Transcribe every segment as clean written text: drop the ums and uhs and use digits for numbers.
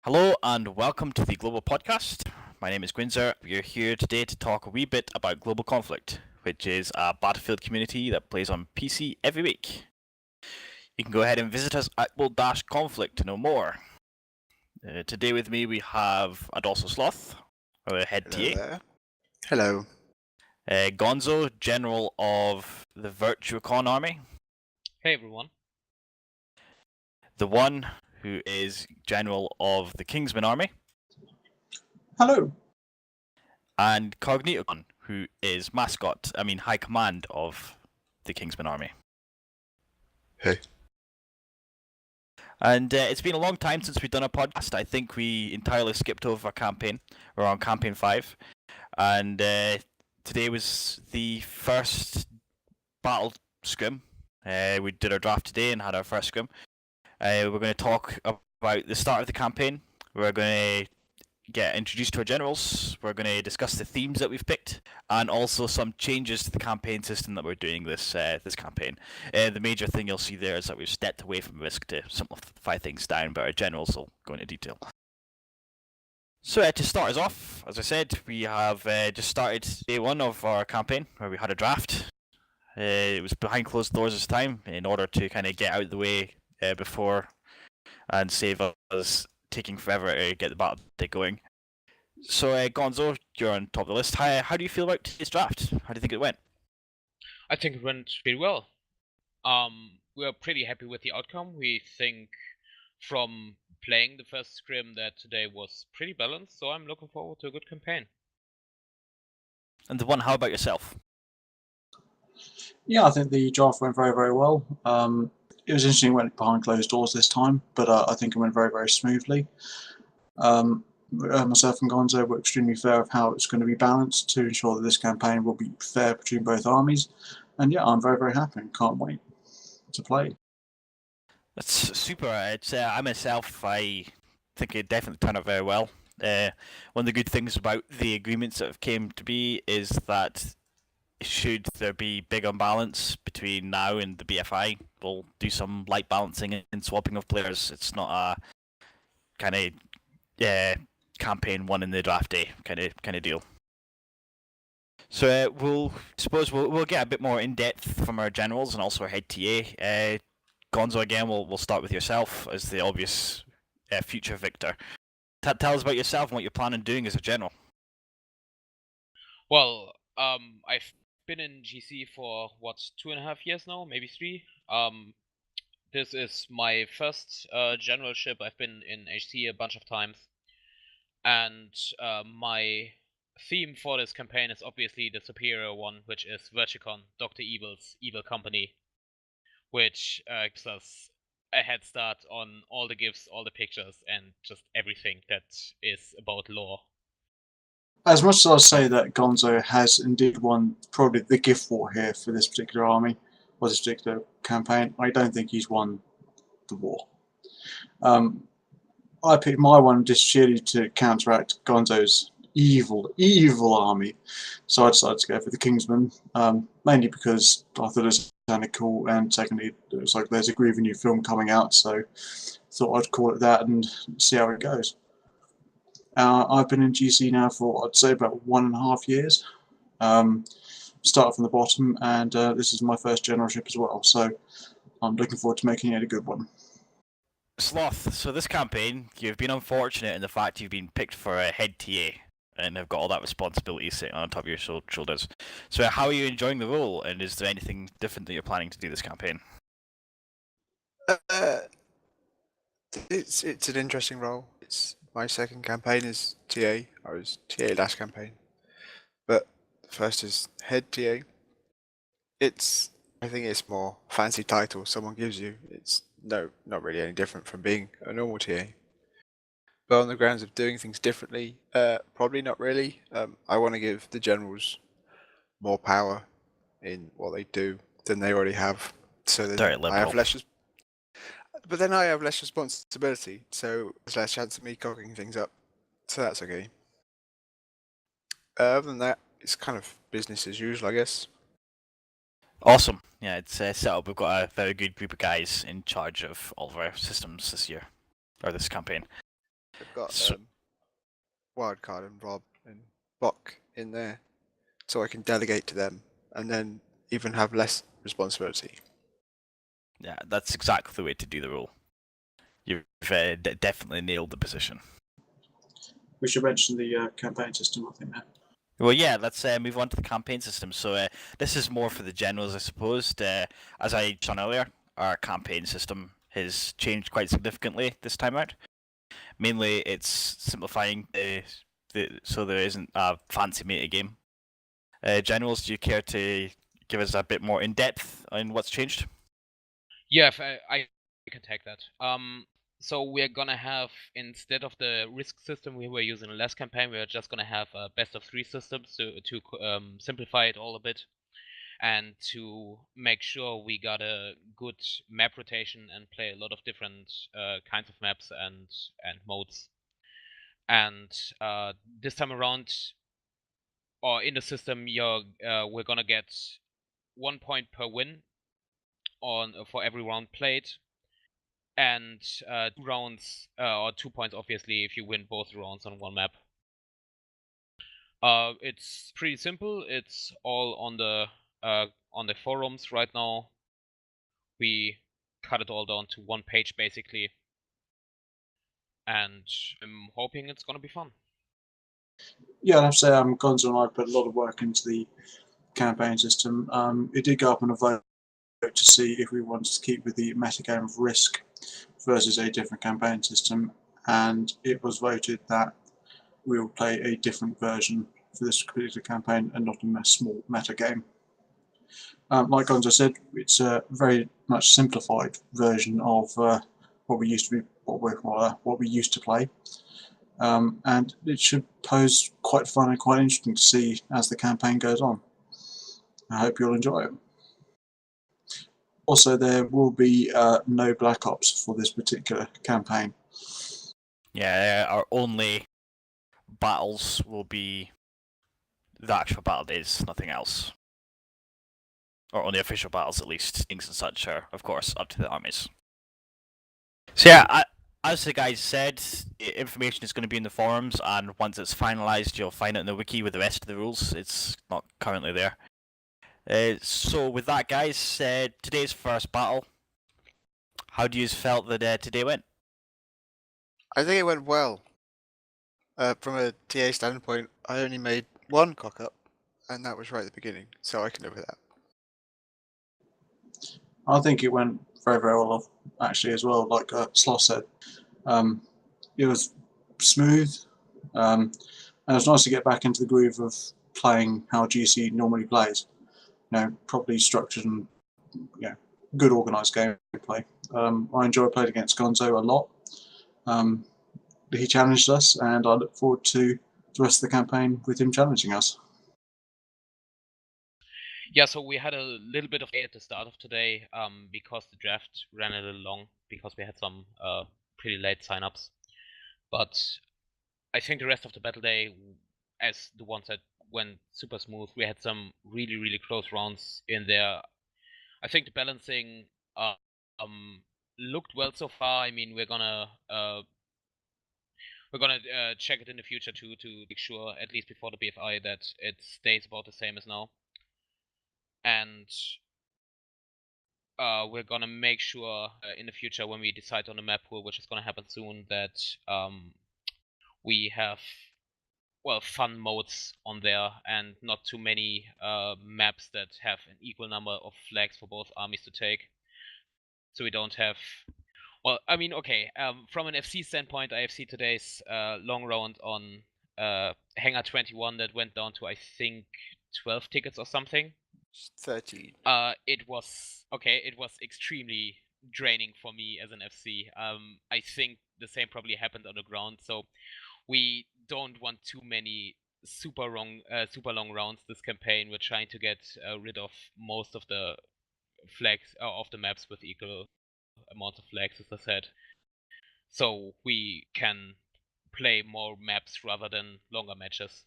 Hello and welcome to the Global Podcast. My name is Gwinzer. We are here today to talk a wee bit about Global Conflict, which is a Battlefield community that plays on PC every week. You can go ahead and visit us at World-Conflict to know more. Today with me we have Adolso Sloth, our head Hello TA. there. Hello. Gonzo, General of the Virtuacon Army. Hey everyone. The One, who is General of the Kingsman Army. Hello. And Cognitocon, who is High Command of the Kingsman Army. Hey. And it's been a long time since we've done a podcast. I think we entirely skipped over a campaign. We're on campaign 5. And today was the first battle scrim. We did our draft today and had our first scrim. We're going to talk about the start of the campaign. We're going to get introduced to our generals. We're going to discuss the themes that we've picked, and also some changes to the campaign system that we're doing this campaign. The major thing you'll see there is that we've stepped away from Risk to simplify things down, but our generals will go into detail. So to start us off, as I said, we have just started day 1 of our campaign, where we had a draft. It was behind closed doors this time, in order to kind of get out of the way before and save us taking forever to get the battle going. So Gonzo, you're on top of the list. How do you feel about today's draft? How do you think it went? I think it went pretty well. We're pretty happy with the outcome. We think from playing the first scrim that today was pretty balanced, so I'm looking forward to a good campaign. And the One, how about yourself? Yeah, I think the draft went very, very well. It was interesting it went behind closed doors this time, but I think it went very, very smoothly. Myself and Gonzo were extremely fair of how it's going to be balanced to ensure that this campaign will be fair between both armies. And yeah, I'm very, very happy and can't wait to play. That's super. I myself, I think it definitely turned out very well. One of the good things about the agreements that have came to be is that should there be big unbalance between now and the BFI, we'll do some light balancing and swapping of players. It's not a kind of campaign one in the draft day kind of deal. So we'll get a bit more in depth from our generals and also our head TA. Gonzo, again, we'll start with yourself as the obvious future victor. Tell us about yourself and what you're planning on doing as a general. Well, I've been in GC for 2.5 years now, maybe 3. This is my first generalship. I've been in HC a bunch of times, and my theme for this campaign is obviously the superior one, which is Virtuacon, Dr. Evil's evil company, which gives us a head start on all the gifts, all the pictures, and just everything that is about lore. As much as I'll say that Gonzo has indeed won probably the gift war here for this particular army, or this particular campaign, I don't think he's won the war. I picked my one just sheerly to counteract Gonzo's evil army, so I decided to go for the Kingsman, mainly because I thought it was kind of cool, and secondly, it was like there's a groovy new film coming out, so thought I'd call it that and see how it goes. I've been in GC now for, I'd say, about 1.5 years. Started from the bottom, and this is my first generalship as well, so I'm looking forward to making it a good one. Sloth, so this campaign, you've been unfortunate in the fact you've been picked for a head TA and have got all that responsibility sitting on top of your shoulders. So how are you enjoying the role, and is there anything different that you're planning to do this campaign? It's an interesting role. It's my second campaign is TA. I was TA last campaign, but the first is head TA. I think it's more fancy title someone gives you. It's not really any different from being a normal TA. But on the grounds of doing things differently, probably not really. I want to give the generals more power in what they do than they already have, so that I have less. But then I have less responsibility, so there's less chance of me cocking things up. So that's okay. Other than that, it's kind of business as usual, I guess. Awesome. Yeah, it's set up. We've got a very good group of guys in charge of all of our systems this year, or this campaign. I've got So- Wildcard and Rob and Bok in there, so I can delegate to them, and then even have less responsibility. Yeah, that's exactly the way to do the role. You've definitely nailed the position. We should mention the campaign system, I think, now. Well, yeah, let's move on to the campaign system. So this is more for the generals, I suppose. As I mentioned earlier, our campaign system has changed quite significantly this time out. Mainly, it's simplifying so there isn't a fancy meta game. Generals, do you care to give us a bit more in depth on what's changed? Yeah, if I can take that. So we're gonna have, instead of the risk system we were using in the last campaign, we're just gonna have a best of 3 system to simplify it all a bit, and to make sure we got a good map rotation and play a lot of different kinds of maps and modes. And this time around, or in the system, we're gonna get 1 point per win for every round played, and 2 rounds, or 2 points obviously if you win both rounds on one map. It's pretty simple. It's all on the forums right now. We cut it all down to 1 page basically, and I'm hoping it's gonna be fun. Yeah, I'd have to say Gonzo and I put a lot of work into the campaign system. It did go up on a vote to see if we wanted to keep with the metagame of Risk versus a different campaign system, and it was voted that we will play a different version for this particular campaign and not a small metagame. Like Gonzo said, it's a very much simplified version of what we used to play. And it should pose quite fun and quite interesting to see as the campaign goes on. I hope you'll enjoy it. Also, there will be no Black Ops for this particular campaign. Yeah, our only battles will be the actual battle days, nothing else. Or only official battles, at least. Things and such are, of course, up to the armies. So yeah, as the guys said, information is going to be in the forums, and once it's finalised, you'll find it in the wiki with the rest of the rules. It's not currently there. So with that, guys, today's first battle. How do you felt that today went? I think it went well. From a TA standpoint, I only made 1 cock up, and that was right at the beginning, so I can live with that. I think it went very, very well, actually, as well. Like Sloth said, it was smooth, and it was nice to get back into the groove of playing how GC normally plays. You know, properly structured and good organised gameplay. I enjoyed playing against Gonzo a lot. He challenged us, and I look forward to the rest of the campaign with him challenging us. Yeah, so we had a little bit of delay at the start of today, because the draft ran a little long, because we had some pretty late signups. But I think the rest of the battle day, as the ones that went super smooth, we had some really, really close rounds in there. I think the balancing looked well so far. I mean, we're gonna check it in the future too, to make sure, at least before the BFI, that it stays about the same as now. And we're gonna make sure in the future, when we decide on the map pool, which is gonna happen soon, that we have fun modes on there, and not too many maps that have an equal number of flags for both armies to take. So we don't have, well, I mean, okay, from an FC standpoint, I have seen today's long round on Hangar 21 that went down to, I think, 12 tickets or something. 13. It was extremely draining for me as an FC. I think the same probably happened on the ground, so we don't want too many super long rounds this campaign. We're trying to get rid of most of the flags of the maps with equal amounts of flags, as I said, so we can play more maps rather than longer matches.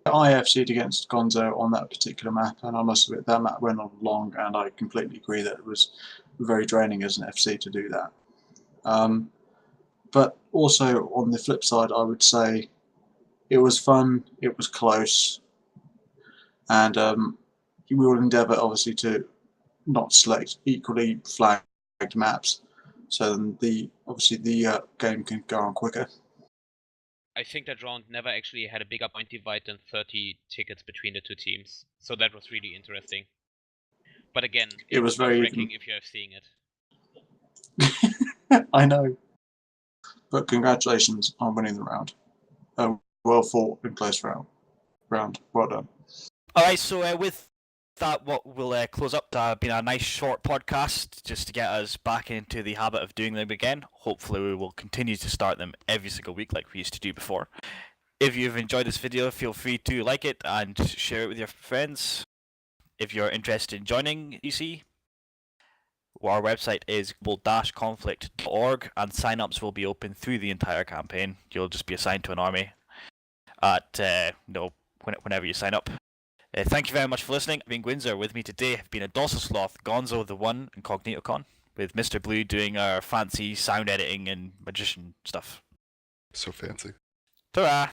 I FC'd against Gonzo on that particular map, and I must admit that map went on long, and I completely agree that it was very draining as an FC to do that. But also on the flip side, I would say it was fun, it was close, and we will endeavour obviously to not select equally flagged maps, so then the game can go on quicker. I think that round never actually had a bigger point divide than 30 tickets between the two teams, so that was really interesting. But again, It was very nerve-wracking if you have seen it. I know. But congratulations on winning the round. A well fought and close round. Well done. Alright, so with that, what we'll close up. Been a nice short podcast just to get us back into the habit of doing them again. Hopefully we will continue to start them every single week like we used to do before. If you've enjoyed this video, feel free to like it and share it with your friends. If you're interested in joining GC, our website is global-conflict.org, and sign-ups will be open through the entire campaign. You'll just be assigned to an army at whenever you sign up. Thank you very much for listening. I've been Gwinzer. With me today have been Adolphusloth, Gonzo the One, and Cognitocon, with Mr. Blue doing our fancy sound editing and magician stuff. So fancy. Ta-ra!